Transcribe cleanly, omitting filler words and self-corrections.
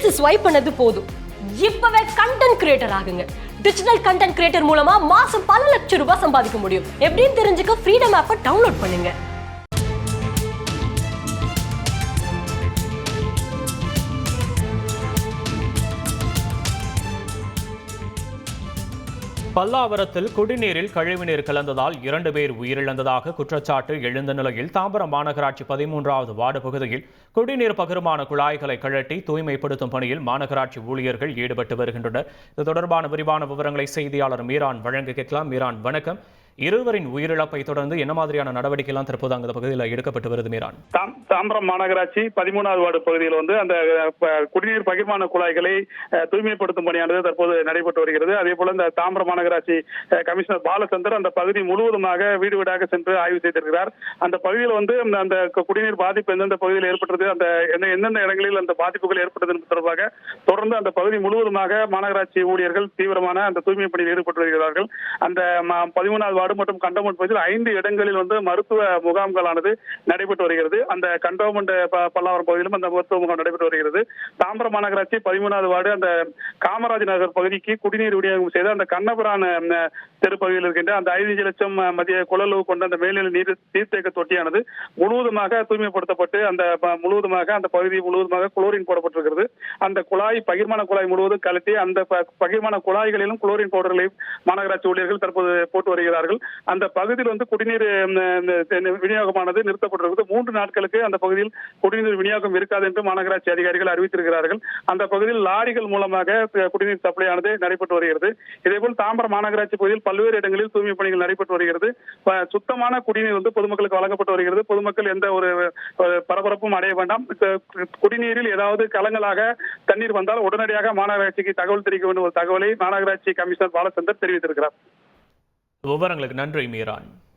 Reels swipe பண்ணது போதும், இப்பவே கண்டென்ட் கிரியேட்டர் ஆகுங்க. டிஜிட்டல் கண்டென்ட் கிரியேட்டர் மூலமா மாசம் பல லட்சம் ரூபாய் சம்பாதிக்க முடியும். எப்படின்னு தெரிஞ்சுக்க ஃப்ரீடம் ஆப்பை டவுன்லோட் பண்ணுங்க. பல்லாவரத்தில் குடிநீரில் கழிவுநீர் கலந்ததால் 2 பேர் உயிரிழந்ததாக குற்றச்சாட்டு எழுந்த நிலையில் தாம்பரம் மாநகராட்சி 13வது வார்டு பகுதியில் குடிநீர் பகிர்மான குழாய்களை கழட்டி தூய்மைப்படுத்தும் பணியில் மாநகராட்சி ஊழியர்கள் ஈடுபட்டு வருகின்றனர். இது தொடர்பான விரிவான விவரங்களை செய்தியாளர் மீரான் வழங்க கேட்கலாம். மீரான், வணக்கம். இருவரின் உயிரிழப்பை தொடர்ந்து என்ன மாதிரியான நடவடிக்கை எல்லாம் தற்போது அந்த பகுதியில் எடுக்கப்பட்டு வருது? மீரான், தாம்பரம் மாநகராட்சி 13வது வார்டு பகுதியில் அந்த குடிநீர் பகிர்மான குழாய்களை தூய்மைப்படுத்தும் பணியானது தற்போது நடைபெற்று வருகிறது. அதே போல இந்த தாம்பரம் மாநகராட்சி கமிஷனர் பாலச்சந்தர் அந்த பகுதி முழுவதுமாக வீடு வீடாக சென்று ஆய்வு செய்திருக்கிறார். அந்த பகுதியில் அந்த குடிநீர் பாதிப்பு எந்தெந்த பகுதியில் ஏற்பட்டது, அந்த எந்தெந்த இடங்களில் அந்த பாதிப்புகள் ஏற்பட்டது தொடர்பாக தொடர்ந்து அந்த பகுதி முழுவதுமாக மாநகராட்சி ஊழியர்கள் தீவிரமான அந்த தூய்மை பணியில் ஈடுபட்டு வருகிறார்கள். அந்த 13வது வார்டு மற்றும் கண்டோன்மெண்ட் பகுதியில் 5 இடங்களில் மருத்துவ முகாம்களானது நடைபெற்று வருகிறது. அந்த கண்டோன்மெண்ட் பல்லாவரம் பகுதியிலும் அந்த மருத்துவ முகாம் நடைபெற்று வருகிறது. தாம்பரம் மாநகராட்சி 13வது வார்டு அந்த காமராஜ் நகர் பகுதிக்கு குடிநீர் விநியோகம் செய்த அந்த கண்ணபுரான் தெருப்பகுதியில் இருக்கின்ற அந்த 5 லட்சம் மத்திய கொள்ளளவு கொண்ட அந்த மேல்நிலை நீர்த்தேக்க தொட்டியானது முழுவதுமாக தூய்மைப்படுத்தப்பட்டு அந்த முழுவதுமாக அந்த பகுதி முழுவதுமாக குளோரின் போடப்பட்டிருக்கிறது. அந்த குழாய் பகிர்மான குழாய் முழுவதும் கலட்டி அந்த பகிர்மான குழாய்களிலும் குளோரின் பவுடர்களை மாநகராட்சி ஊழியர்கள் தற்போது போட்டு வருகிறார்கள். அந்த பகுதியில் குடிநீர் விநியோகமானது நிறுத்தப்பட்டிருக்கிறது. 3 நாட்களுக்கு அந்த பகுதியில் குடிநீர் விநியோகம் இருக்காது என்று மாநகராட்சி அதிகாரிகள் அறிவித்திருக்கிறார்கள். அந்த பகுதியில் லாரிகள் மூலமாக குடிநீர் சப்ளை ஆனது நடைபெற்று வருகிறது. இதேபோல் தாம்பரம் மாநகராட்சி பகுதியில் பல்வேறு இடங்களில் தூய்மை பணிகள் நடைபெற்று வருகிறது. சுத்தமான குடிநீர் பொதுமக்களுக்கு வழங்கப்பட்டு வருகிறது. பொதுமக்கள் எந்த ஒரு பரபரப்பும் அடைய வேண்டாம். குடிநீரில் ஏதாவது கலங்களாக தண்ணீர் வந்தால் உடனடியாக மாநகராட்சிக்கு தகவல் தெரிவிக்க வேண்டும் ஒரு தகவலை மாநகராட்சி கமிஷனர் பாலச்சந்தர் தெரிவித்திருக்கிறார். விவரங்களுக்கு நன்றி மீரான்.